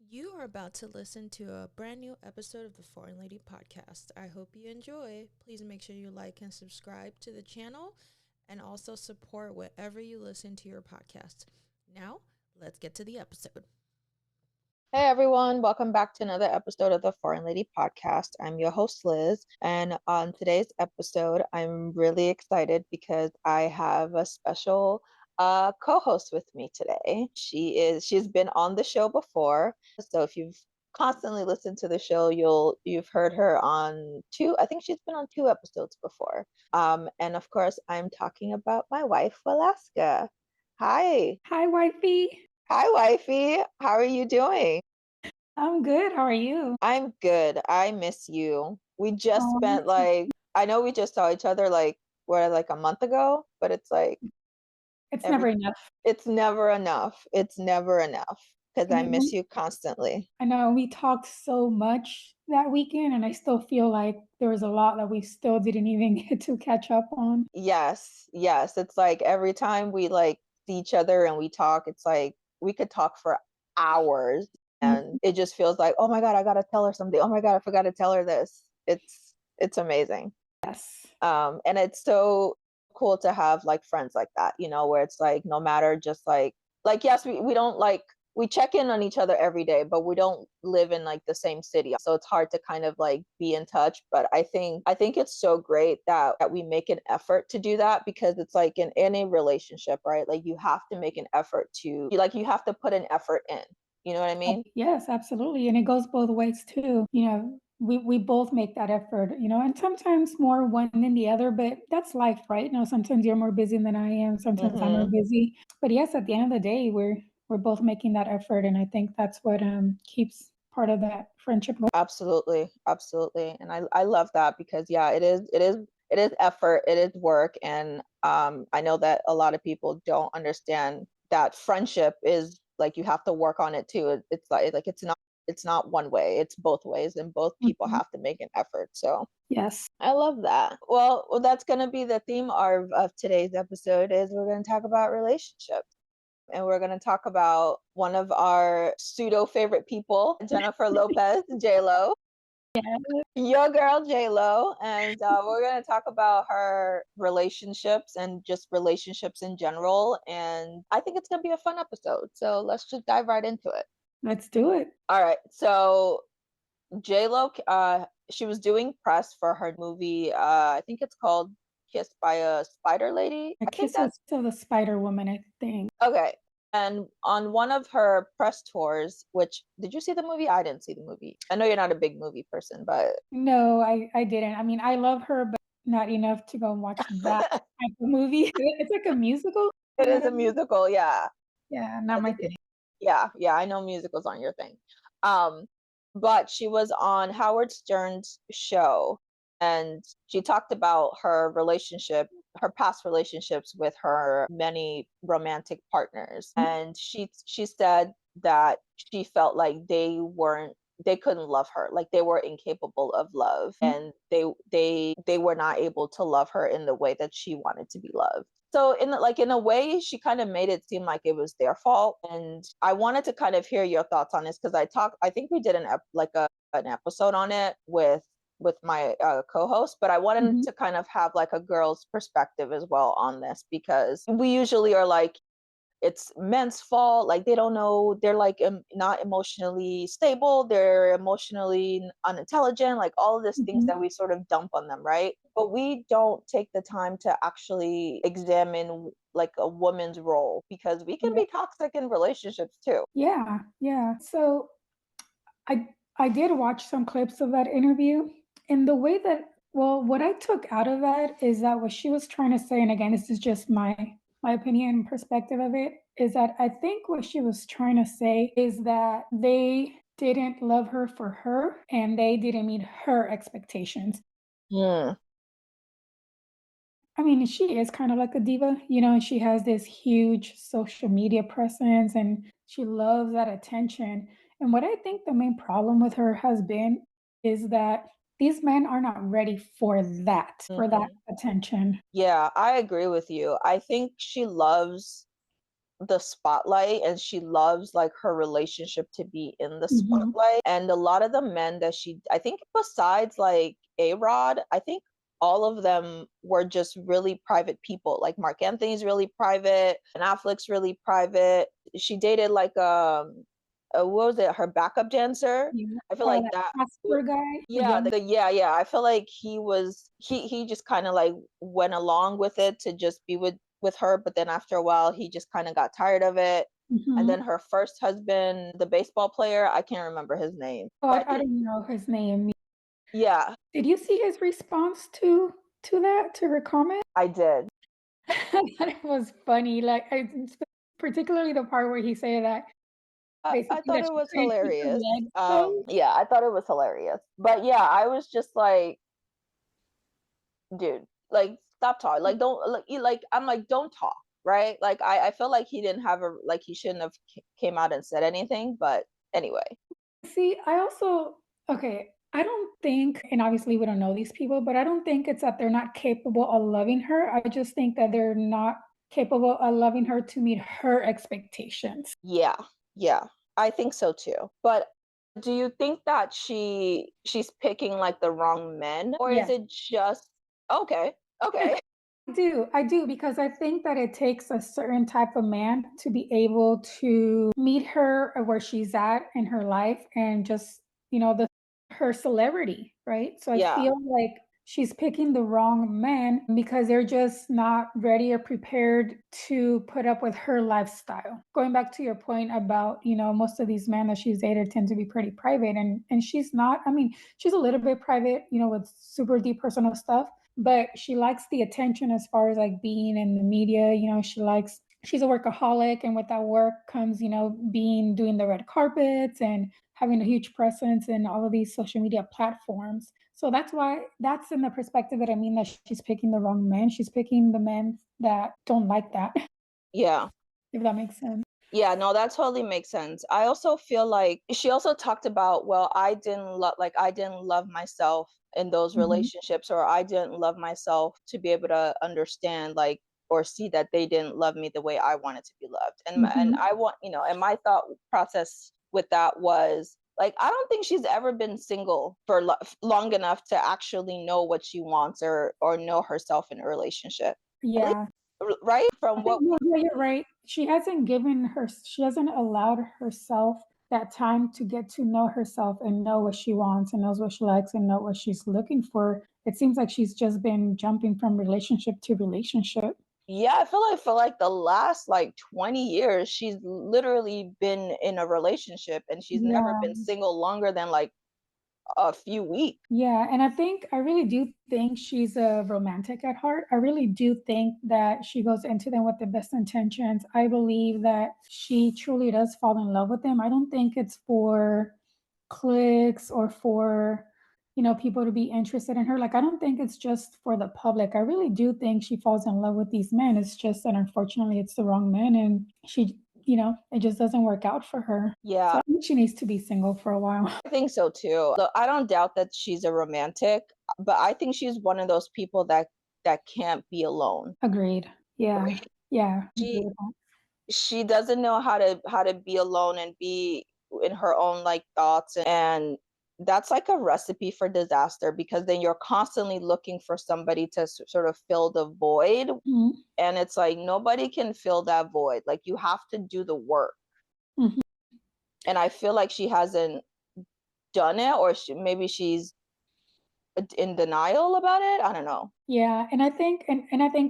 You are about to listen to a brand new episode of the Foreign Lady Podcast. I hope you enjoy. Please make sure you like and subscribe to the channel and also support wherever you listen to your podcast. Now, let's get to the episode. Hey everyone, welcome back to another episode of the Foreign Lady Podcast. I'm your host Liz, and on today's episode, I'm really excited because I have a special co-host with me today. She's been on the show before, so if you've constantly listened to the show, you've heard her on two. I think she's been on two episodes before. And of course, I'm talking about my wife, Alaska. Hi. Hi, wifey. Hi, wifey. How are you doing? I'm good. How are you? I'm good. I miss you. We just Oh, me spent too. I know we just saw each other like a month ago, but it's like It's every never enough. it's never enough. It's never enough because And I you miss know, you constantly. I know we talked so much that weekend, and I still feel like there was a lot that we still didn't even get to catch up on. Yes, yes. It's like every time we see each other and we talk, it's like we could talk for hours and Mhm. it just feels like, oh my God, I gotta tell her something. Oh my God, I forgot to tell her this. It's amazing. Yes. And it's so cool to have like friends like that, where it's like no matter just yes, we don't we check in on each other every day, but we don't live in like the same city. So it's hard to kind of like be in touch. But I think it's so great that we make an effort to do that because it's like in any relationship, right? Like you have to make an effort to you have to put an effort in. You know what I mean? Yes, absolutely. And it goes both ways too. We both make that effort, and sometimes more one than the other, but that's life, right? Sometimes you're more busy than I am, sometimes I'm more Mm-hmm. busy. But yes, at the end of the day, we're both making that effort. And I think that's what keeps part of that friendship going. Absolutely, absolutely. And I love that because yeah, it is effort, it is work. And I know that a lot of people don't understand that friendship is like you have to work on it too. It's like it's not one way, it's both ways, and both people Mhm. have to make an effort. So Yes. I love that. Well, that's gonna be the theme of today's episode is we're gonna talk about relationships. And we're going to talk about one of our pseudo favorite people, Jennifer Lopez, J Lo, Yeah. your girl J Lo, and we're going to talk about her relationships and just relationships in general. And I think it's going to be a fun episode. So let's just dive right into it. Let's do it. All right. So J Lo, she was doing press for her movie. I think it's called Kissed by a Spider Lady. A I think kiss that's of the Spider Woman, I think. okay. And on one of her press tours, which did you see the movie? I didn't see the movie. I know you're not a big movie person, but No, I didn't. I mean, I love her, but not enough to go and watch that type of movie. It's like a musical? it Is that is a a musical. Yeah. Yeah, not I my think thing. yeah, yeah, I know musicals aren't your thing. Um, but she was on Howard Stern's show and she talked about her past relationships with her many romantic partners. Mhm, And she said that she felt like they couldn't love her, like they were incapable of love, mhm. and they were not able to love her in the way that she wanted to be loved. So in a way, she kind of made it seem like it was their fault. And I wanted to kind of hear your thoughts on this because I think we did an episode on it with my co-host, but I wanted Mhm. to kind of have like a girl's perspective as well on this because we usually are like it's men's fault, like they don't know, they're like not emotionally stable, they're emotionally unintelligent, like all of these things Mhm. that we sort of dump on them, right? But we don't take the time to actually examine like a woman's role because we can Yeah. be toxic in relationships too. Yeah, yeah. So I I did watch some clips of that interview, and the way that well, what I took out of that is that what she was trying to say, and again, this is just my opinion and perspective of it, is that I think what she was trying to say is that they didn't love her for her and they didn't meet her expectations. Hmm. I mean, she is kind of like a diva, and she has this huge social media presence and she loves that attention. And what I think the main problem with her has been is that these men are not ready for that Hmm. attention. Yeah, I agree with you. I think she loves the spotlight, and she loves like her relationship to be in the Mm-hmm. spotlight. And a lot of the men that I think besides like A-Rod, I think all of them were just really private people. Like Mark Anthony's really private, and Affleck's really private. She dated like what was it, her backup dancer? Yeah. I feel like That that Casper guy. yeah, yeah. I feel like he just kind of like went along with it to just be with her, but then after a while he just kind of got tired of it. And Mm-hmm. then her first husband, the baseball player, I can't remember his name. Oh, But I don't know his name. yeah, Did you see his response to her comment? I did. I thought it was funny. Like, particularly the part where he said that I basically thought that it she was couldn't keep her hilarious. legs closed. Yeah, I thought it was hilarious. But yeah, I was just like, dude, like stop talking. Like don't like you like I'm like don't talk, right? Like I feel like he didn't have a like he shouldn't have came out and said anything, but anyway. See, I also okay, I don't think, and obviously we don't know these people, but I don't think it's that they're not capable of loving her. I just think that they're not capable of loving her to meet her expectations. Yeah. Yeah. I think so too. But do you think that she's picking like the wrong men, or is Yes. it just okay? Okay. I do, because I think that it takes a certain type of man to be able to meet her where she's at in her life and just, her celebrity, right? So I Yeah. feel like she's picking the wrong men because they're just not ready or prepared to put up with her lifestyle. Going back to your point about, most of these men that she's dated tend to be pretty private, and she's not. I mean, she's a little bit private, with super deep personal stuff, but she likes the attention as far as like being in the media. She's a workaholic, and with that work comes, doing the red carpets and having a huge presence in all of these social media platforms. So that's in the perspective that I mean that she's picking the wrong men. She's picking the men that don't like that, Yeah. if that makes sense. Yeah, no, that totally makes sense. I also feel like she also talked about, well, I didn't love myself in those Mhm. relationships, or I didn't love myself to be able to understand like or see that they didn't love me the way I wanted to be loved. And Mhm. I want, and my thought process with that was like I don't think she's ever been single for long enough to actually know what she wants or know herself in a relationship. At least, Yeah. right? I From think what yeah, you're right. She hasn't allowed herself that time to get to know herself and know what she wants and knows what she likes and know what she's looking for. It seems like she's just been jumping from relationship to relationship. Yeah, I feel like for like the last like 20 years, she's literally been in a relationship, and she's never Yeah. been single longer than like a few weeks. Yeah, and I really do think she's a romantic at heart. I really do think that she goes into them with the best intentions. I believe that she truly does fall in love with them. I don't think it's for clicks or for, people to be interested in her. Like, I don't think it's just for the public. I really do think she falls in love with these men. It's just that unfortunately it's the wrong men, and it just doesn't work out for her. So Yeah, I think she needs to be single for a while. I think so too. Look, I don't doubt that she's a romantic, but I think she's one of those people that can't be alone. Agreed. Yeah. Right? Yeah. I agree She with that. she doesn't know how to be alone and be in her own like thoughts, and that's like a recipe for disaster, because then you're constantly looking for somebody to sort of fill the void, Mhm. and it's like nobody can fill that void. Like you have to do the work, Mhm. and I feel like she hasn't done it, or maybe she's in denial about it. I don't know. Yeah, and I think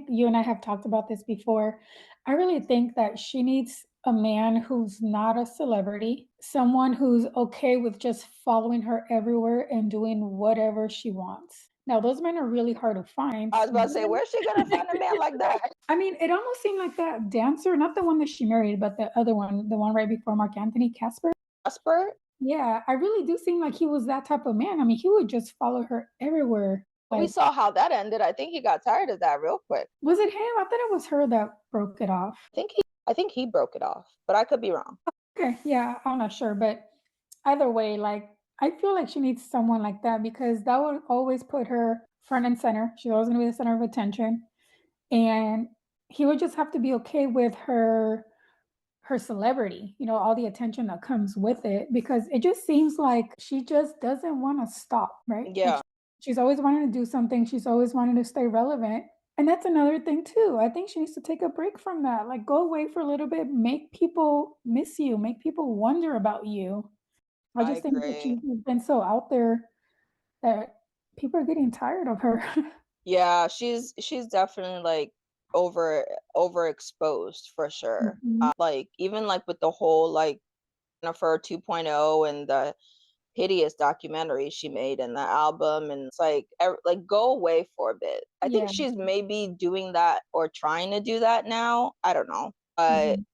you and I have talked about this before. I really think that she needs a man who's not a celebrity, someone who's okay with just following her everywhere and doing whatever she wants. Now, those men are really hard to find. I was about to say, where's she gonna find a man like that? I mean, it almost seemed like that dancer, not the one that she married, but the other one, the one right before Mark Anthony, Casper. Casper? Yeah, I really do seem like he was that type of man. I mean, he would just follow her everywhere. We Like, saw how that ended. I think he got tired of that real quick. was it him? I thought it was her that broke it off. I think he broke it off, but I could be wrong. Okay, yeah, I'm not sure, but either way, like, I feel like she needs someone like that because that would always put her front and center. She's always gonna be the center of attention. And he would just have to be okay with her her celebrity, all the attention that comes with it, because it just seems like she just doesn't want to stop, right? Like Yeah, she's always wanting to do something, she's always wanting to stay relevant. And that's another thing too. I think she needs to take a break from that. Like go away for a little bit, make people miss you, make people wonder about you. I I just think that agree. she's been so out there that people are getting tired of her. Yeah, she's definitely like over overexposed for sure. Mhm. Like even like with the whole like Jennifer 2.0 and the hideous documentary she made and the album, and it's like like go away for a bit. I think Yeah. she's maybe doing that or trying to do that now. I don't know. But Mhm.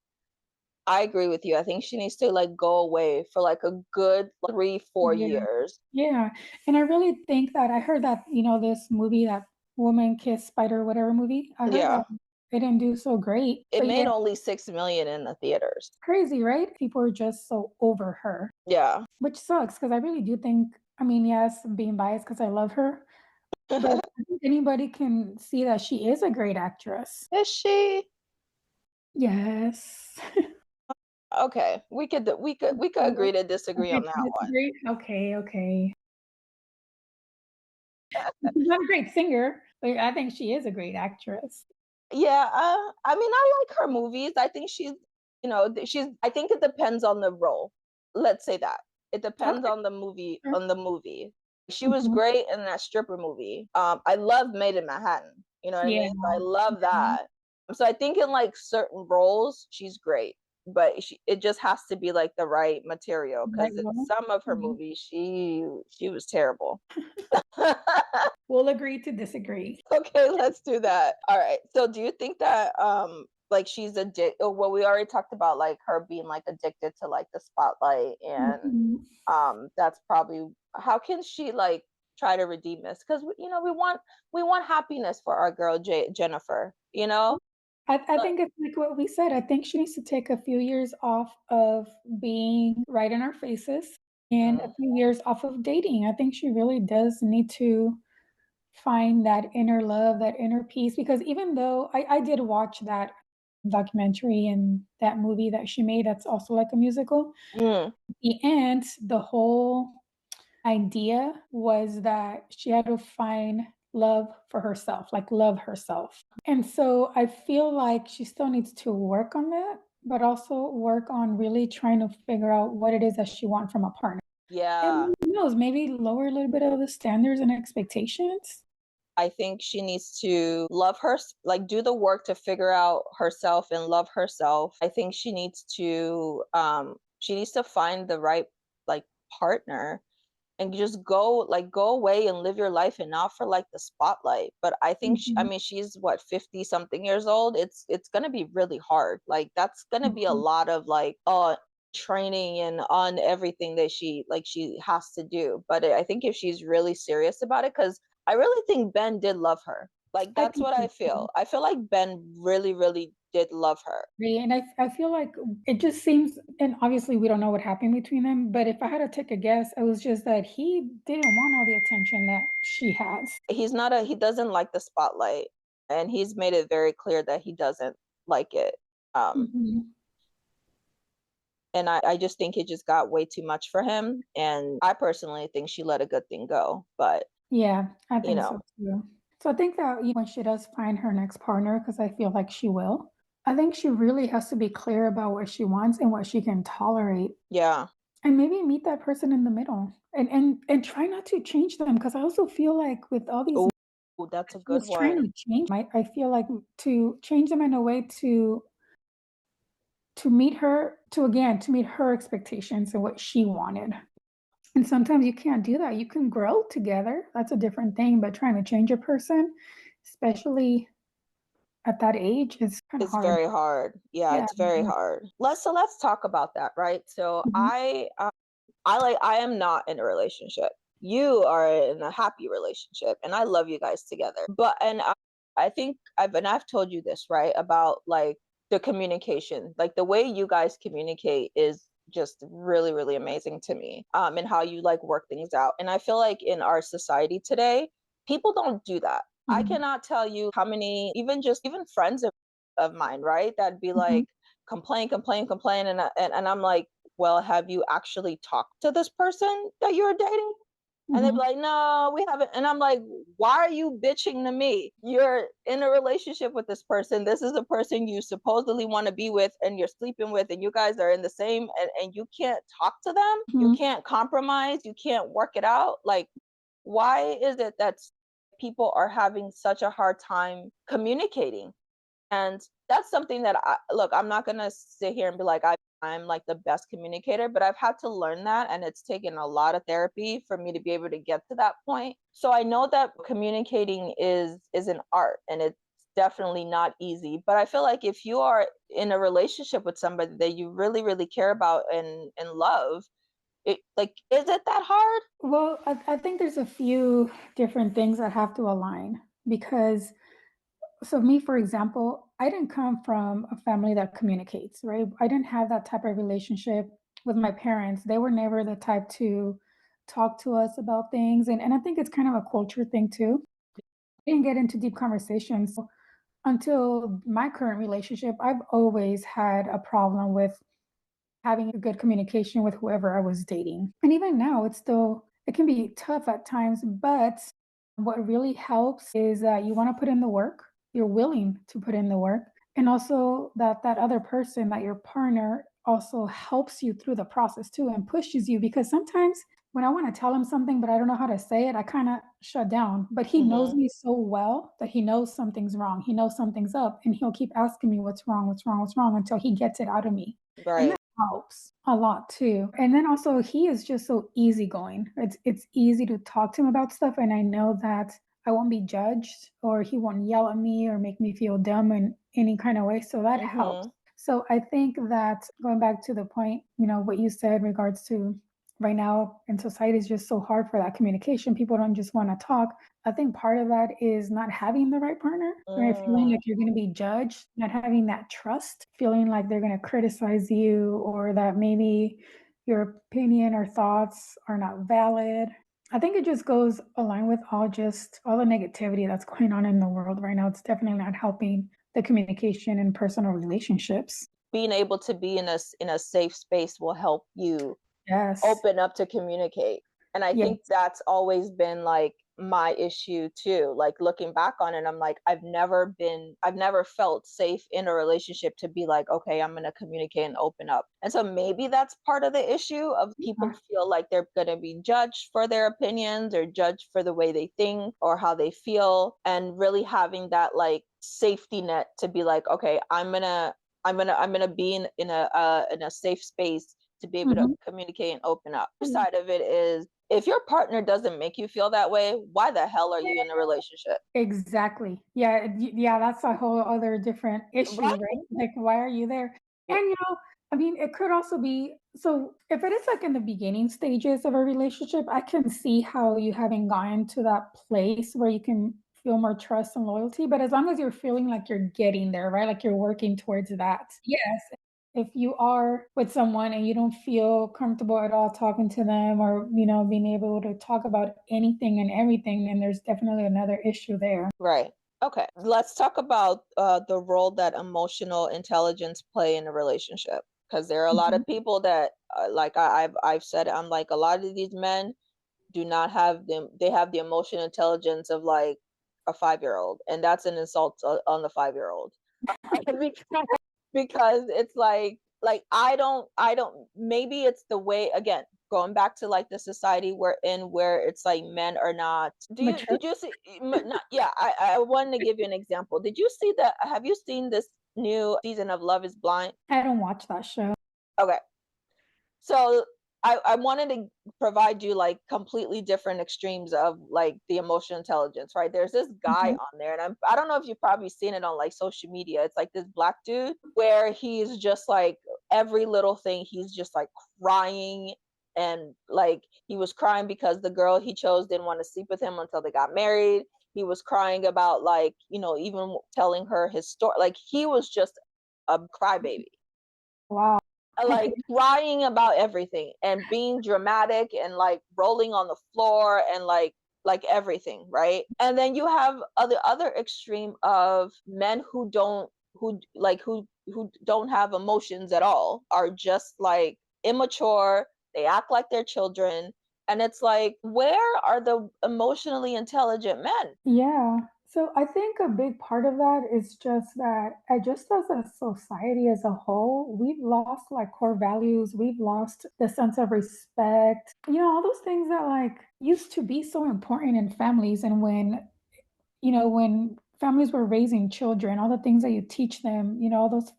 I agree with you. I think she needs to like go away for like a good 3-4 Yeah. years. Yeah. And I really think that I heard that, this movie, that Woman Kiss Spider, whatever movie, I heard that Yeah. it didn't do so great. It But yeah, made only 6 million in the theaters. crazy, right? People are just so over her, Yeah. which sucks because I really do think, I mean, yes, I'm being biased because I love her, but I think anybody can see that she is a great actress. Is she? Yes. Okay. We could agree to disagree Okay, on that one. disagree? Okay, okay. She's not a great singer, but I think she is a great actress. Yeah, I mean, I like her movies. I think she's I think it depends on the role. Let's say that. It depends Okay, on the movie, sure. on the movie. She was Mhm. great in that stripper movie. I love Made in Manhattan. You know what I Yeah, mean? I love yeah, that. So I think in like certain roles, she's great, but it just has to be like the right material right because role. some of her Mhm. movies, she was terrible. We'll agree to disagree. Okay, let's do that. All right. So do you think that like she's well, we already talked about like her being like addicted to like the spotlight, and Mhm. that's probably how can she like try to redeem this? Because we want happiness for our girl Jennifer, you know? I But think it's like what we said. I think she needs to take a few years off of being right in our faces and a mm, few years off of dating. I think she really does need to find that inner love, that inner peace. Because even though I did watch that documentary and that movie that she made, that's also like a musical. mm, At the end, the whole idea was that she had to find love for herself, like love herself. And so I feel like she still needs to work on that, but also work on really trying to figure out what it is that she wants from a partner. yeah. And who knows, maybe lower a little bit of the standards and expectations. I think she needs to love her, like do the work to figure out herself and love herself. I think she needs to find the right like partner and just go away and live your life and not for like the spotlight. But I think I Mhm, mean she's what 50 something years old. It's going to be really hard. Like that's going to be a mhm. lot of like training and on everything that she has to do. But I think if she's really serious about it, cuz I really think Ben did love her. Like I that's think what so I too. feel. I feel like Ben really really did love her. And I feel like it just seems, and obviously we don't know what happened between them, but if I had to take a guess, it was just that he didn't want all the attention that she has. He doesn't like the spotlight, and he's made it very clear that he doesn't like it. Um, Mhm. and I just think it just got way too much for him. And I personally think she let a good thing go. But Yeah, I you think so know, too. So I think that when she does find her next partner, because I feel like she will, I think she really has to be clear about what she wants and what she can tolerate, yeah. and maybe meet that person in the middle, and try not to change them. Because I also feel like with all these Oh, that's a good girls trying one. to change, I feel like to change them in a way to meet her, to meet her expectations and what she wanted. And sometimes you can't do that. You can grow together. That's a different thing, but trying to change a person, especially at that age, is kind of It's hard. very hard. Yeah, Yeah. it's very Yeah. hard. Let's talk about that, right? So Mhm. I am not in a relationship. You are in a happy relationship, and I love you guys together. But I think I've told you this, right? About like the communication, like the way you guys communicate is just really, really amazing to me. And how you like work things out. And I feel like in our society today, people don't do that. I Mhm. cannot tell you how many, even friends of mine, right? That'd be Mhm. like complain, and I'm like, well, have you actually talked to this person that you're dating? And they'd be like, no, we haven't. And I'm like, why are you bitching to me? You're in a relationship with this person. This is a person you supposedly want to be with and you're sleeping with, and you guys are in the same, and you can't talk to them. You can't compromise. You can't work it out. Like, why is it that people are having such a hard time communicating? And that's something that look, I'm not going to sit here and be like, I'm like the best communicator, but I've had to learn that. And it's taken a lot of therapy for me to be able to get to that point. So I know that communicating is an art, and it's definitely not easy. But I feel like if you are in a relationship with somebody that you really, really care about and love, like, is it that hard? Well, I think there's a few different things that have to align because, so me, for example, I didn't come from a family that communicates, right? I didn't have that type of relationship with my parents. They were never the type to talk to us about things. And I think it's kind of a culture thing too. I didn't get into deep conversations until my current relationship. I've always had a problem with having a good communication with whoever I was dating. And even now, it can be tough at times, but what really helps is that you want to put in the work, you're willing to put in the work, and also that that other person, that your partner also helps you through the process too and pushes you, because sometimes when I want to tell him something but I don't know how to say it, I kind of shut down. But he knows me so well that he knows something's wrong. He knows something's up, and he'll keep asking me what's wrong, what's wrong, what's wrong until he gets it out of me. And Right. helps a lot too. And then also he is just so easygoing. It's easy to talk to him about stuff, and I know that I won't be judged or he won't yell at me or make me feel dumb in any kind of way. So that helps. So I think that going back to the point, what you said in regards to right now in society is just so hard for that communication. People don't just want to talk. I think part of that is not having the right partner, right? Feeling like you're going to be judged, not having that trust, feeling like they're going to criticize you or that maybe your opinion or thoughts are not valid. I think it just goes along with all the negativity that's going on in the world right now. It's definitely not helping the communication and personal relationships. Being able to be in a safe space will help you open up to communicate. And I think that's always been like my issue too. Like looking back on it, I'm like, I've never felt safe in a relationship to be like, okay, I'm going to communicate and open up. And so maybe that's part of the issue of people feel like they're going to be judged for their opinions or judged for the way they think or how they feel, and really having that like safety net to be like, okay, I'm going to be in a safe space to be able to communicate and open up. The side of it is, if your partner doesn't make you feel that way, why the hell are you in a relationship? Exactly. Yeah, that's a whole other different issue, right? Like, why are you there? And I mean, it could also be, so if it is like in the beginning stages of a relationship, I can see how you haven't gotten to that place where you can feel more trust and loyalty. But as long as you're feeling like you're getting there, right? Like you're working towards that. Yes. If you are with someone and you don't feel comfortable at all talking to them or, being able to talk about anything and everything, then there's definitely another issue there. Right. Okay. Let's talk about the role that emotional intelligence play in a relationship. Because there are a lot of people that, like I've said, I'm like, a lot of these men do not have they have the emotional intelligence of like a 5-year-old, and that's an insult on the 5-year-old. Because it's like I don't, maybe it's the way, again, going back to like the society we're in, where it's like men are not, did you see, not, yeah, I wanted to give you an example. Have you seen this new season of Love is Blind? I don't watch that show. Okay. So I wanted to provide you like completely different extremes of like the emotional intelligence, right? There's this guy on there, and I don't know if you've probably seen it on like social media. It's like this black dude where he's just like every little thing, he's just like crying, and like he was crying because the girl he chose didn't want to sleep with him until they got married. He was crying about like, even telling her his story. Like he was just a crybaby. Wow. Like crying about everything and being dramatic and like rolling on the floor and like everything, right? And then you have the other extreme of men who who don't have emotions at all are just like immature. They act like they're children. And it's like, where are the emotionally intelligent men? Yeah. So I think a big part of that is just that, just as a society as a whole, we've lost like core values. We've lost the sense of respect. All those things that like used to be so important in families. And when families were raising children, all the things that you teach them, all those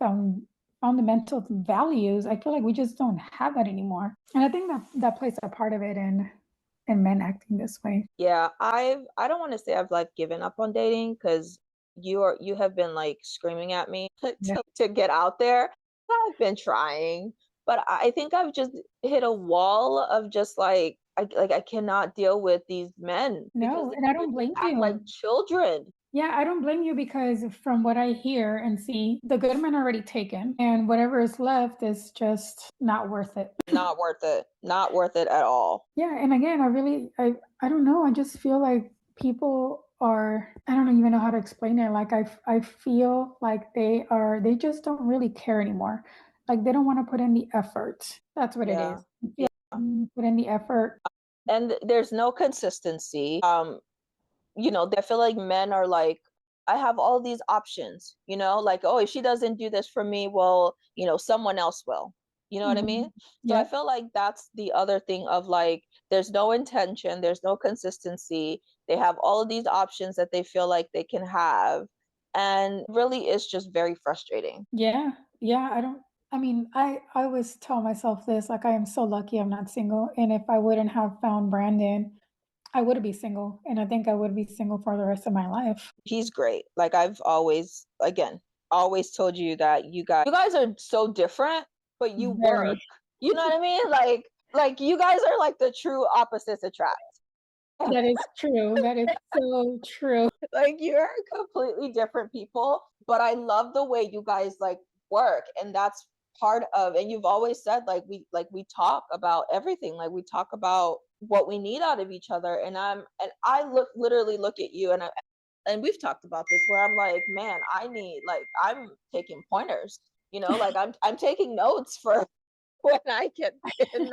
fundamental values, I feel like we just don't have that anymore. And I think that plays a part of it in men acting this way. Yeah, I don't want to say I've like given up on dating, because you have been like screaming at me Yeah. to get out there. I've been trying, but I think I've just hit a wall of just like I cannot deal with these men because No, and I don't they blame act like you. children. Yeah, I don't blame you because from what I hear and see, the good men are already taken, and whatever is left is just not worth it. Not worth it. Not worth it at all. Yeah, and again, I don't know, I just feel like people are, I don't even know how to explain it. Like I feel like they just don't really care anymore. Like they don't want to put in the effort. That's what it Yeah. is. You feel like they need to put in the effort. And there's no consistency. I feel like men are like, I have all these options, like, oh, if she doesn't do this for me, well, someone else will. You know what I mean? Mhm. So I Yep. feel like that's the other thing of like, there's no intention, there's no consistency. They have all of these options that they feel like they can have. And really, it's just very frustrating. Yeah. Yeah, I mean, I always tell myself this, like I am so lucky I'm not single. And if I wouldn't have found Brandon, I would be single. And I think I would be single for the rest of my life. He's great. Like I've always, again, always told you that you guys are so different, but you work. Very. You know what I mean? Like you guys are like the true opposites attract. That is true. That is so true. Like you're completely different people, but I love the way you guys like work, and that's part of, and you've always said like we talk about everything, like we talk about what we need out of each other, and I literally look at you, and we've talked about this where I'm like, man, I'm taking pointers, like I'm taking notes for when I get in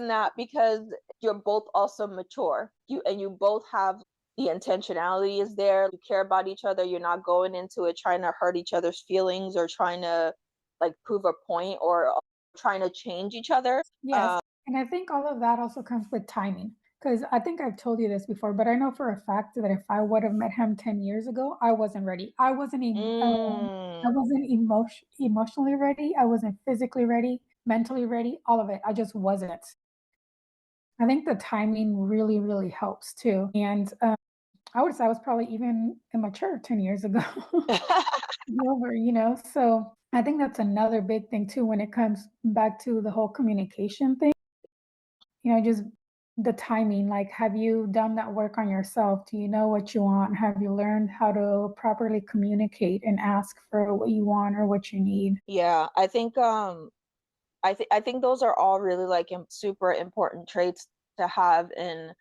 that because you're both also mature. You both have the intentionality is there. You care about each other. You're not going into it trying to hurt each other's feelings or trying to like prove a point or trying to change each other. Yes. And I think all of that also comes with timing. Because I think I've told you this before, but I know for a fact that if I would have met him 10 years ago, I wasn't ready. I Mm, wasn't emotionally ready. I wasn't physically ready, mentally ready, all of it. I just wasn't. I think the timing really, really helps too. And I would say I was probably even immature 10 years ago. So I think that's another big thing too when it comes back to the whole communication thing. Just the timing. Like, have you done that work on yourself? Do you know what you want? Have you learned how to properly communicate and ask for what you want or what you need? yeah, I think those are all really like super important traits to have in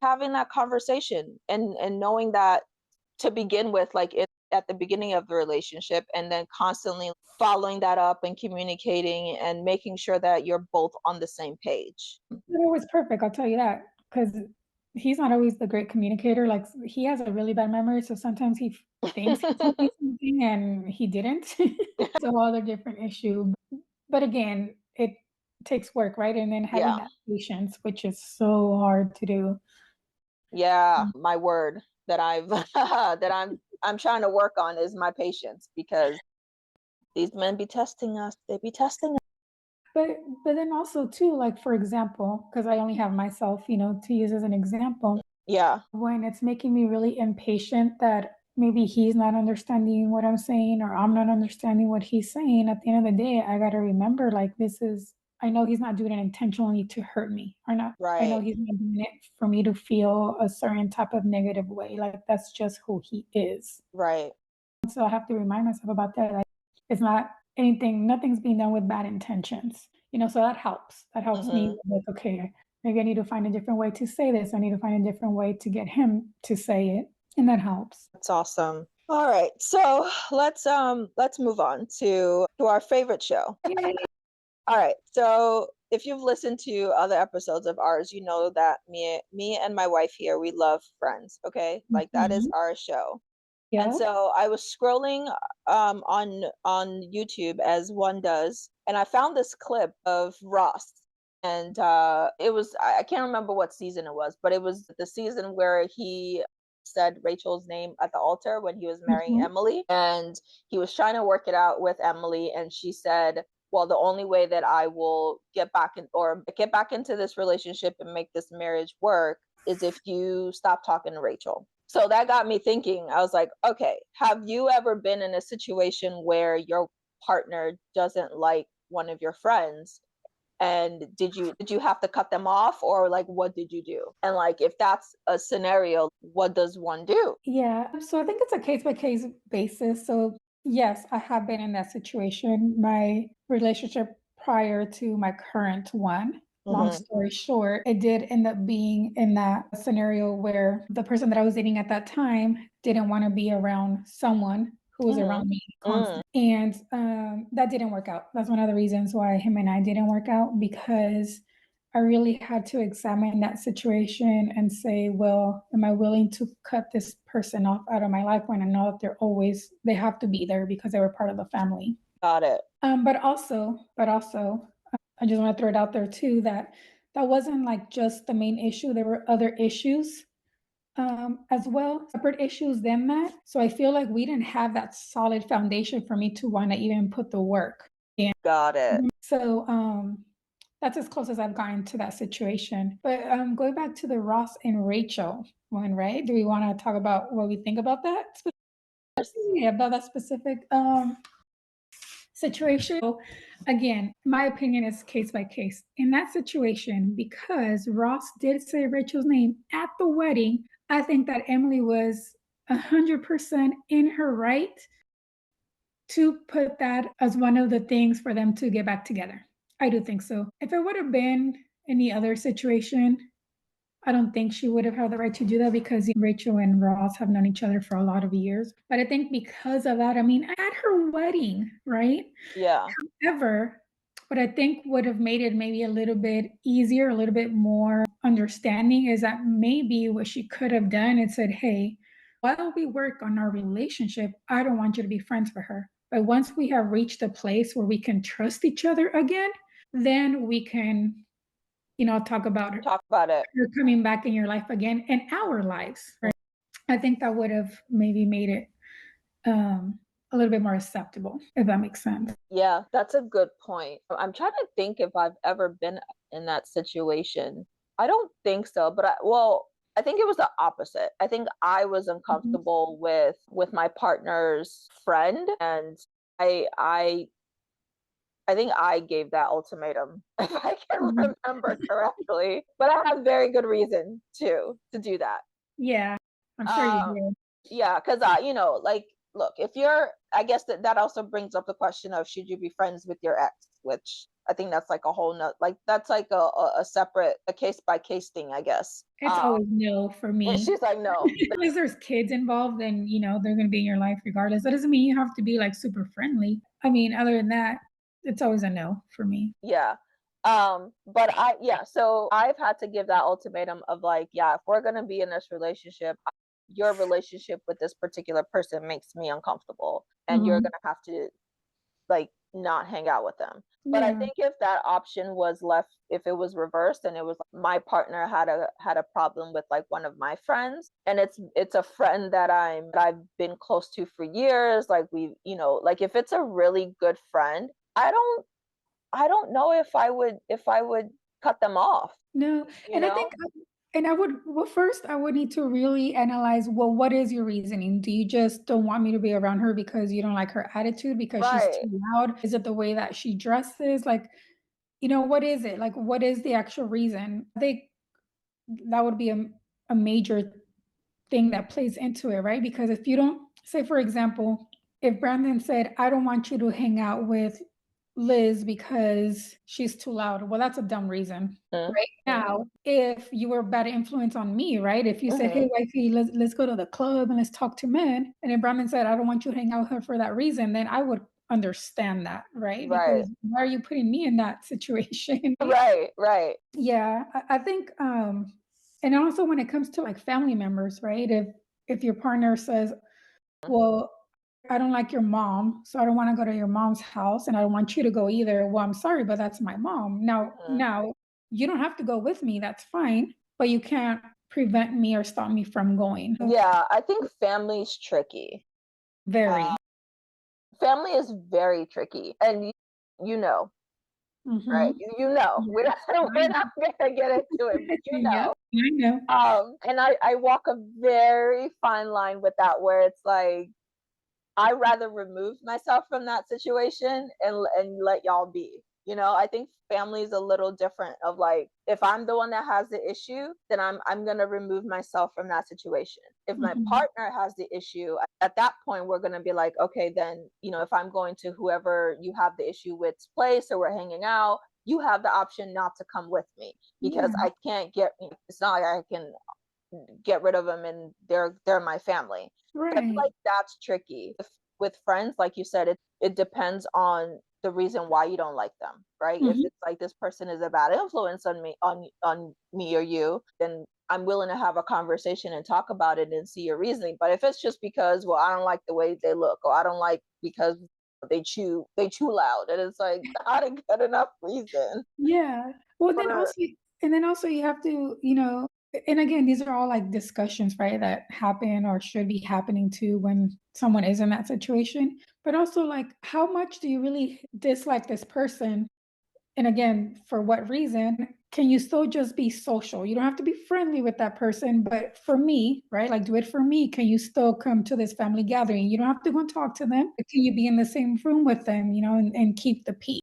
having that conversation, and knowing that to begin with, like at the beginning of the relationship, and then constantly following that up and communicating and making sure that you're both on the same page. Not always perfect, I'll tell you that, because he's not always the great communicator. Like, he has a really bad memory, so sometimes he thinks he told me something and he didn't. It's a whole other different issue. But again, it takes work, right? And then having Yeah. that patience, which is so hard to do. Yeah, my word that I've that I'm trying to work on is my patience, because these men be testing us. They be testing us. But then also too, like for example, because I only have myself, to use as an example, Yeah. when it's making me really impatient that maybe he's not understanding what I'm saying or I'm not understanding what he's saying, at the end of the day, I gotta remember like I know he's not doing it intentionally to hurt me or not. I know Right. he's not doing it for me to feel a certain type of negative way. Like that's just who he is. Right. So I have to remind myself about that. Like it's not nothing's being done with bad intentions. So that helps. That helps me Hmm. like, okay, maybe I need to find a different way to say this. I need to find a different way to get him to say it. And that helps. That's awesome. All right, so let's move on to our favorite show. Yay. All right, so if you've listened to other episodes of ours, you know that me and my wife here, we love Friends, okay? Like that is Mhm. our show. And Yep. so I was scrolling on YouTube as one does, and I found this clip of Ross. And it was I can't remember what season it was, but it was the season where he said Rachel's name at the altar when he was marrying Mhm. Emily, and he was trying to work it out with Emily, and she said, well, the only way that I will get back into this relationship and make this marriage work is if you stop talking to Rachel. So that got me thinking. I was like, okay, have you ever been in a situation where your partner doesn't like one of your friends? And did you have to cut them off, or like what did you do? And like if that's a scenario, what does one do? Yeah. So I think it's a case by case basis. So yes, I have been in that situation. My relationship prior to my current one, long Mm-hmm. story short, it did end up being in that scenario where the person that I was dating at that time didn't want to be around someone who was Mm-hmm. around me Mm. constantly. And that didn't work out. That's one of the reasons why him and I didn't work out, because I really had to examine that situation and say, well, am I willing to cut this person off out of my life when I know that they have to be there because they were part of the family. Got it. But also, I just want to throw it out there too that that wasn't like just the main issue. There were other issues as well, separate issues than that. So I feel like we didn't have that solid foundation for me to want to even put the work in. Got it. So that's as close as I've gotten to that situation. But going back to the Ross and Rachel one, right? Do we want to talk about what we think about that? Yeah, about that specific situation. So, again, my opinion is case by case. In that situation, because Ross did say Rachel's name at the wedding, I think that Emily was 100% in her right to put that as one of the things for them to get back together. I do think so. If it would have been any other situation, I don't think she would have had the right to do that because Rachel and Ross have known each other for a lot of years. But I think because of that, I mean, at her wedding, right? Yeah. However, what I think would have made it maybe a little bit easier, a little bit more understanding is that maybe what she could have done is said, hey, while we work on our relationship, I don't want you to be friends with her. But once we have reached a place where we can trust each other again, then we can, talk about Talk about it. her coming back in your life again and our lives, right? I think that would have maybe made it a little bit more acceptable, if that makes sense. Yeah, that's a good point. I'm trying to think if I've ever been in that situation. I don't think so, but I think it was the opposite. I think I was Mhm. uncomfortable with my partner's friend, and I I I think I gave that ultimatum, if I can Mhm. remember correctly. But I have very good reason to do that. Yeah, I'm sure you Um, did. yeah, because like, look, if I guess that also brings up the question of should you be friends with your ex, which I think that's like a whole nother, like that's like a separate, a case by case thing, I guess. It's always no for And me. she's like, no, Unless there's kids involved, then they're gonna be in your life regardless. That doesn't mean you have to be like super friendly. I mean, other than that, it's always a no for me. yeah. But yeah, so I've had to give that ultimatum of like, yeah, if we're gonna be in this relationship, your relationship with this particular person makes me uncomfortable, and you're Mhm. gonna have to like not hang out with them. But I Yeah. think if that option was left, if it was reversed and it was like my partner had a problem with like one of my friends, and it's a friend that I've been close to for years, like like if it's a really good friend, I don't know if I would cut them off, No, you and I know? think and I would well, first, I would need to really analyze, well, what is your reasoning? Do you just don't want me to be around her because you don't like her attitude, because she's Right. too loud? Is it the way that she dresses? Like, what is it? Like, what is the actual reason? I think that would be a major thing that plays into it, right? Because if you don't say, for example, if Brandon said, I don't want you to hang out with Liz because she's too loud. Well, that's a dumb reason. Mm-hmm. Right now, if you were a bad influence on me, right? If you said, Mm-hmm. "Hey, wifey, let's go to the club and let's talk to men," and then Brahman said, "I don't want you to hang out with her for that reason," then I would understand that, right? Right. Because why are you putting me in that situation? Right. Right. Yeah, I think, and also when it comes to like family members, right? If your partner says, "Well, I don't like your mom, so I don't want to go to your mom's house, and I don't want you to go either." Well, I'm sorry, but that's my mom. Mm-hmm. Now you don't have to go with me. That's fine, but you can't prevent me or stop me from going. Yeah, I think family's tricky. Very. Family is very tricky, and you know, right? Mm-hmm. You know, we're not, I we're know. not gonna get into it, but you Yep, know. I know. And I walk a very fine line with that, where it's like I rather remove myself from that situation and let y'all be. You know, I think family is a little different. Of like, if I'm the one that has the issue, then I'm gonna remove myself from that situation. If my Mhm. partner has the issue, at that point we're gonna be like, okay, then if I'm going to whoever you have the issue with's place or we're hanging out, you have the option not to come with me because Yeah, I can't get. It's not like I can get rid of them and they're my family. So I feel right. like that's tricky. With friends, like you said, it depends on the reason why you don't like them, right? If Mhm. it's like this person is a bad influence on me or you, then I'm willing to have a conversation and talk about it and see your reasoning. But if it's just because, well, I don't like the way they look, or I don't like because they chew loud, and it's like not a good enough reason. Yeah. Well, then For also you have to, and again, these are all like discussions, right, that happen or should be happening too when someone is in that situation. But also like how much do you really dislike this person? And again, for what reason? Can you still just be social? You don't have to be friendly with that person, but for me, right? Like do it for me. Can you still come to this family gathering? You don't have to go and talk to them. But can you be in the same room with them, and keep the peace?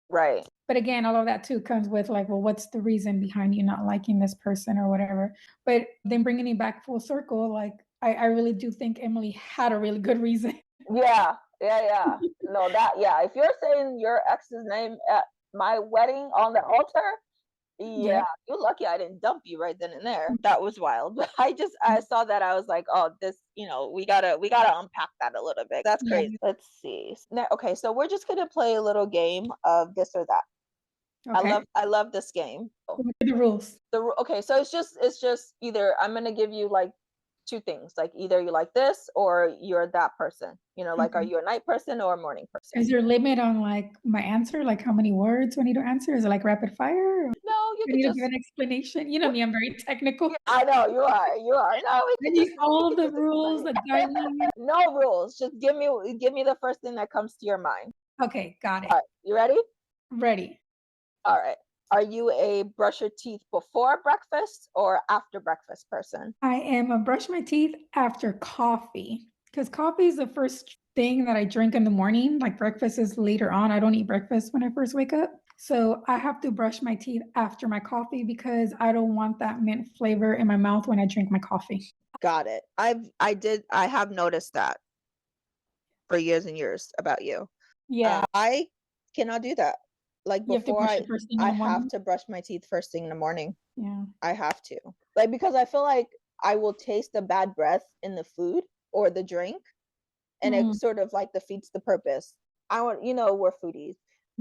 right. But again, all of that too comes with like, well, what's the reason behind you not liking this person or whatever? But then bringing it back full circle, like I really do think Emily had a really good reason. Yeah, yeah, yeah. No, that, yeah. If you're saying your ex's name at my wedding on the altar, yeah, Yep. you're lucky I didn't dump you right then and there. That was wild. I saw that, I was like, oh, this, we gotta unpack that a little bit. That's Yeah. crazy. Let's see. Okay, so we're just gonna play a little game of this or that. I Okay. love I love this game. What are the rules? Okay, so it's just either I'm gonna give you like two things, like either you like this or you're that person. Like, are Okay. you a night person or a morning person? Is there a limit on like my answer? Like how many words we need to answer? Is it like rapid fire? Or No, you I could need to give just. an explanation. You know me, I'm very technical. I know you are. You are. No, we I could need just we all could the just rules, explain. the guidelines. No rules. Just give me the first thing that comes to your mind. Okay, got it. All right, you ready? Ready. All right. Are you a brush your teeth before breakfast or after breakfast person? I am a brush my teeth after coffee because coffee is the first thing that I drink in the morning. Like breakfast is later on. I don't eat breakfast when I first wake up. So I have to brush my teeth after my coffee because I don't want that mint flavor in my mouth when I drink my coffee. Got it. I have noticed that for years and years about you. Yeah. I cannot do that. Like, You have to before brush I it first thing in I the have morning. to brush my teeth first thing in the morning. Yeah. I have to. Like, because I feel like I will taste the bad breath in the food or the drink, and it Mm, sort of like defeats the purpose. We're foodies.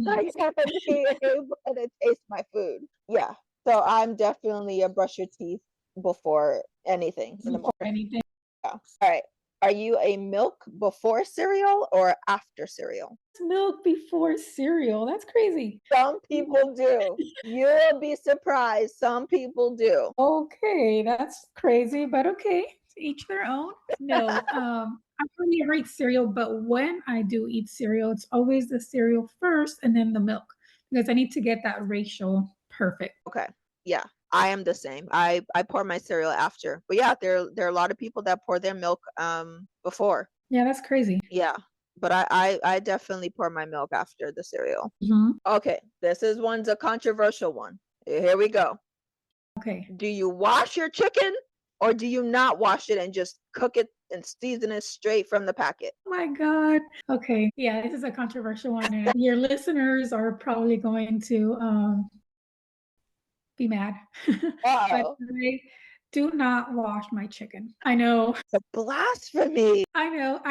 I yes. gotta be able to taste my food. Yeah. So I'm definitely a brush your teeth before anything in the Before morning. anything. Yeah. All right. Are you a milk before cereal or after cereal? Milk before cereal. That's crazy. Some people do. You'll be surprised. Some people do. Okay, that's crazy, but okay, to each their own. No, I really rate cereal, but when I do eat cereal, it's always the cereal first and then the milk because I need to get that ratio perfect. Okay. Yeah. I am the same. I pour my cereal after. But yeah, there are a lot of people that pour their milk before. Yeah, that's crazy. Yeah. But I definitely pour my milk after the cereal. Mhm. Okay. One's a controversial one. Here we go. Okay. Do you wash your chicken or do you not wash it and just cook it and season it straight from the packet? Oh my God. Okay. Yeah, this is a controversial one. And your listeners are probably going to be mad. But Wow, I do not wash my chicken. I know. it's a blasphemy. I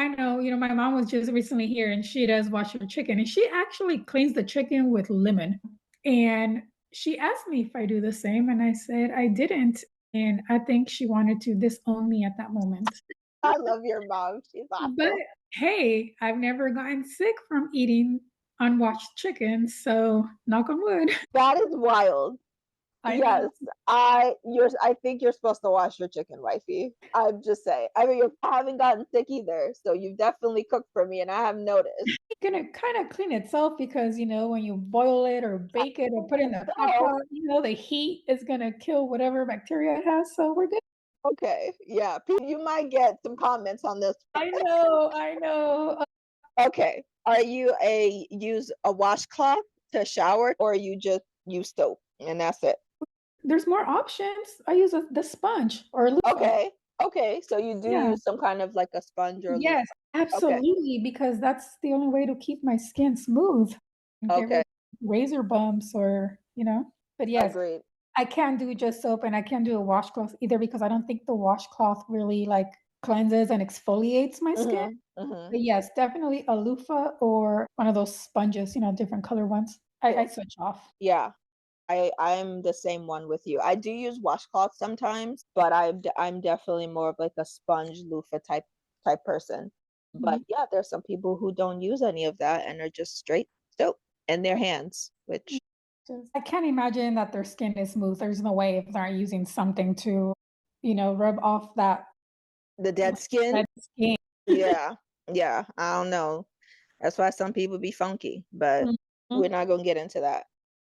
know. You know, my mom was just recently here and she does wash her chicken and she actually cleans the chicken with lemon. And she asked me if I do the same. And I said I didn't. And I think she wanted to disown me at that moment. I love your mom. She's But awesome. hey, I've never gotten sick from eating unwashed chicken. So knock on wood. That is wild. I Yes, know. I think you're supposed to wash your chicken, wifey. I'm just saying. I mean, I haven't gotten sick either, so you've definitely cooked for me, and I have noticed. Gonna kind of clean itself because you know when you boil it or bake it or put it in the crock So, pot, you know the heat is gonna kill whatever bacteria it has. So we're good. okay, yeah, you might get some comments on this. I know, I know. Okay, are you use a washcloth to shower, or you just use soap and that's it? There's more options. I use the sponge or loofah. Okay, okay, so you do Yeah. use some kind of like a sponge or loofah. Yes, Okay, absolutely, because that's the only way to keep my skin smooth and get rid okay, of razor bumps or, you know. But yes, agreed. I can't do just soap and I can't do a washcloth either because I don't think the washcloth really like cleanses and exfoliates my skin. Mhm, mhm. But yes, definitely a loofah or one of those sponges, you know, different color ones. I switch off. Yeah, I'm the same one with you. I do use washcloth sometimes, but I'm definitely more of like a sponge loofah type person. But Mhm. yeah, there's some people who don't use any of that and are just straight soap in their hands, which I can't imagine that their skin is smooth. There's no way if they're using something to, you know, rub off that the dead skin, dead skin. yeah, yeah, I don't know. That's why some people be funky, but we're Mhm. not gonna get into that.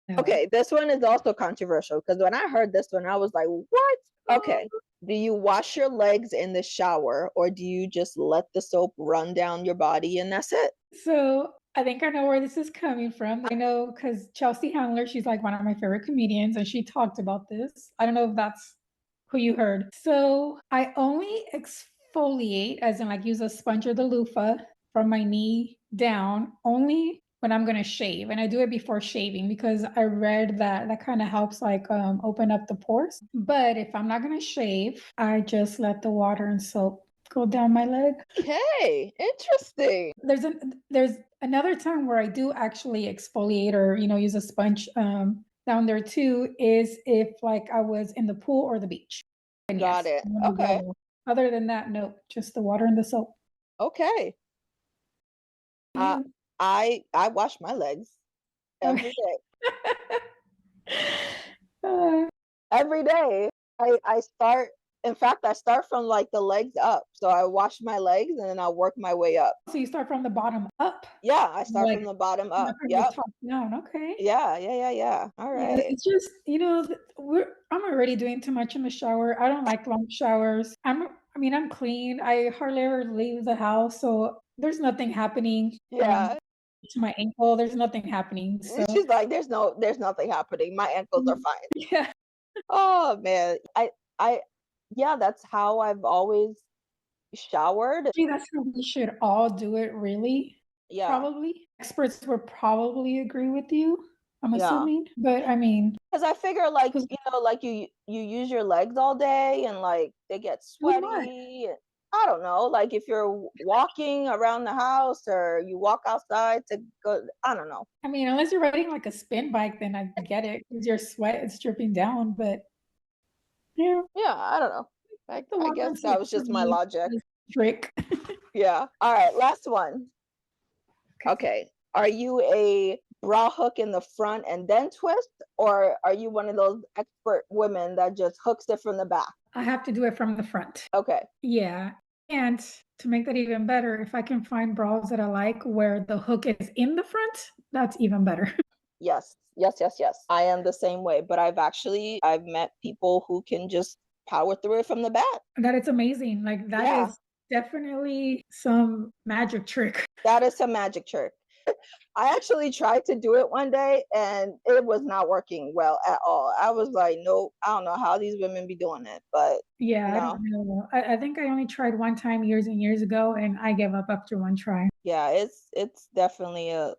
No. Okay, this one is also controversial because when I heard this one, I was like, what? Oh, Okay. Do you wash your legs in the shower or do you just let the soap run down your body and that's it? so I think I know where this is coming from. I know because Chelsea Handler, she's like one of my favorite comedians, and she talked about this. I don't know if that's who you heard. So I only exfoliate, as in like use a sponge or the loofah from my knee down, only when I'm gonna shave, and I do it before shaving because I read that that kind of helps like open up the pores. But if I'm not gonna shave, I just let the water and soap go down my leg. Okay, interesting. There's another time where I do actually exfoliate or you know use a sponge down there too is if like I was in the pool or the beach. And Got yes, it. I'm gonna Okay. go. Other than that, no, just the water and the soap. Okay. Uh, Yeah. I wash my legs Okay. every day. Uh, Every day. I start in fact I start from like the legs up. So I wash my legs and then I work my way up. so you start from the bottom up, Yeah, I start like from the bottom not up. from the Yep. top down. Okay. Yeah, yeah, yeah, yeah. All Yeah, right. it's just, you know, I'm already doing too much in the shower. I don't like long showers. I mean, I'm clean. I hardly ever leave the house, so there's nothing happening Yeah. to my ankle. There's nothing happening. So, She's like, there's nothing happening. My ankles are mm, fine. yeah. Oh man. I yeah, that's how I've always showered. See, that's how we should all do it, really. Yeah. Probably. Experts would probably agree with you, I'm Yeah. assuming. But I mean, Because I figure like, 'cause like you use your legs all day and like they get doing what? sweaty. I don't know, like if you're walking around the house or you walk outside to go, I don't know. I mean, unless you're riding like a spin bike, then I get it because your sweat is dripping down. But yeah. Yeah, I don't know. The I water guess and that soap was for just my me logic. is a trick. Yeah. All right, last one. Okay. Okay. Are you a bra hook in the front and then twist, or are you one of those expert women that just hooks it from the back? I have to do it from the front. Okay. Yeah. And to make that even better, if I can find bras that I like where the hook is in the front, that's even better. Yes. Yes, yes, yes. I am the same way, but I've met people who can just power through it from the back. That is amazing. Like that Yeah. is definitely some magic trick. That is some magic trick. I actually tried to do it one day and it was not working well at all. I was like, nope, I don't know how these women be doing it, but Yeah, I don't know. I think I only tried one time years and years ago, and I gave up after one try. yeah, it's definitely a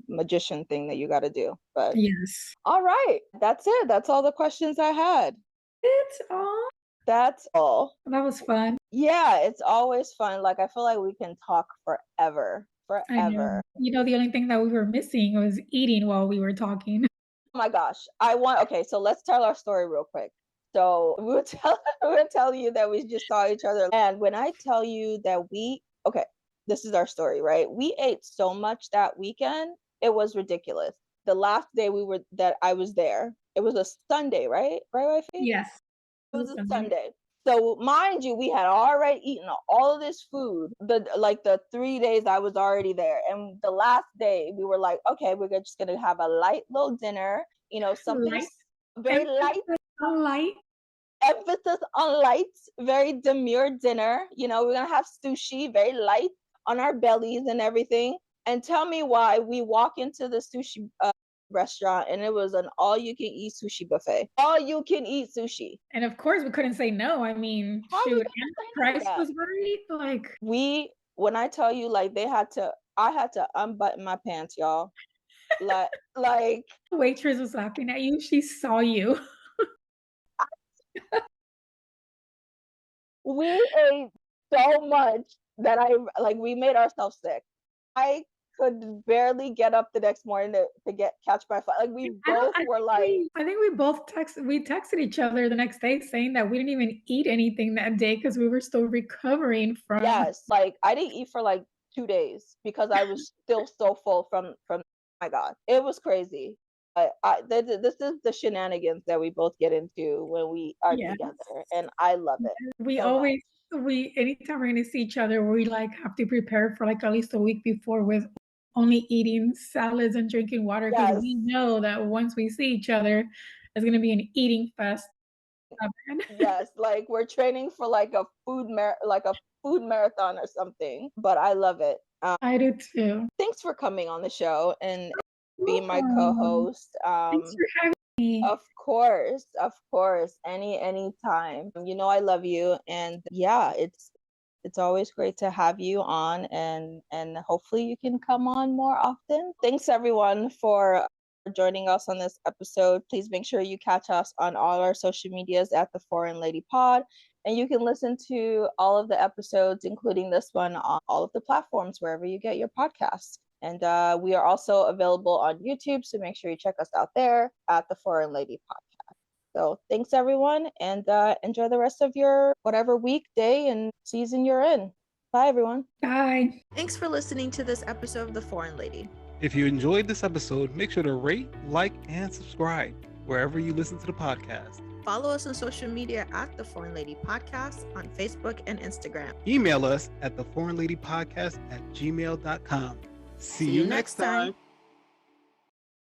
magician thing that you got to do. But Yes. all right, that's it. That's all the questions I had. It's all. That's all. That was fun. Yeah, it's always fun. Like I feel like we can talk forever. I know. The only thing that we were missing was eating while we were talking. Oh my gosh. Okay, so let's tell our story real quick. So we'll tell you that we just saw each other. And when I tell you that okay, this is our story, right? We ate so much that weekend, it was ridiculous. The last day that I was there, it was a Sunday, right? Right, wifey? Yes. It was a Sunday. So mind you, we had already eaten all of this food. The 3 days I was already there, and the last day we were like, okay, we're just gonna have a light little dinner. Something Light. very light. On light. Emphasis on lights. Very demure dinner. We're gonna have sushi, very light on our bellies and everything. And tell me why we walk into the sushi restaurant and it was an all-you-can-eat sushi buffet. All-you-can-eat sushi. And of course, we couldn't say no. I mean, shoot, and the price was right. When I tell you, I had to unbutton my pants, y'all. like the waitress was laughing at you. She saw you. We ate so much that we made ourselves sick. I could barely get up the next morning to catch my flight. We both were like, I think we both texted each other the next day saying that we didn't even eat anything that day because we were still recovering from. Yes, I didn't eat for 2 days because I was still so full from. My God, it was crazy. This is the shenanigans that we both get into when we are together, and I love it. Anytime we're gonna see each other, we have to prepare for at least a week before with only eating salads and drinking water because we know that once we see each other, it's gonna be an eating fest. Yes, we're training for a food marathon or something. But I love it. I do too. Thanks for coming on the show and being my co-host. Thanks for having me. Of course, any time. I love you, and yeah, it's always great to have you on, and hopefully you can come on more often. Thanks everyone for joining us on this episode. Please make sure you catch us on all our social medias at the Foreign Lady Pod, and you can listen to all of the episodes, including this one, on all of the platforms wherever you get your podcasts. And we are also available on YouTube, so make sure you check us out there at the Foreign Lady Podcast. So thanks everyone, and enjoy the rest of your whatever week, day, and season you're in. Bye everyone. Bye. Thanks for listening to this episode of The Foreign Lady. If you enjoyed this episode, make sure to rate, like, and subscribe wherever you listen to the podcast. Follow us on social media at The Foreign Lady Podcast on Facebook and Instagram. Email us at theforeignladypodcast@gmail.com. See you next time.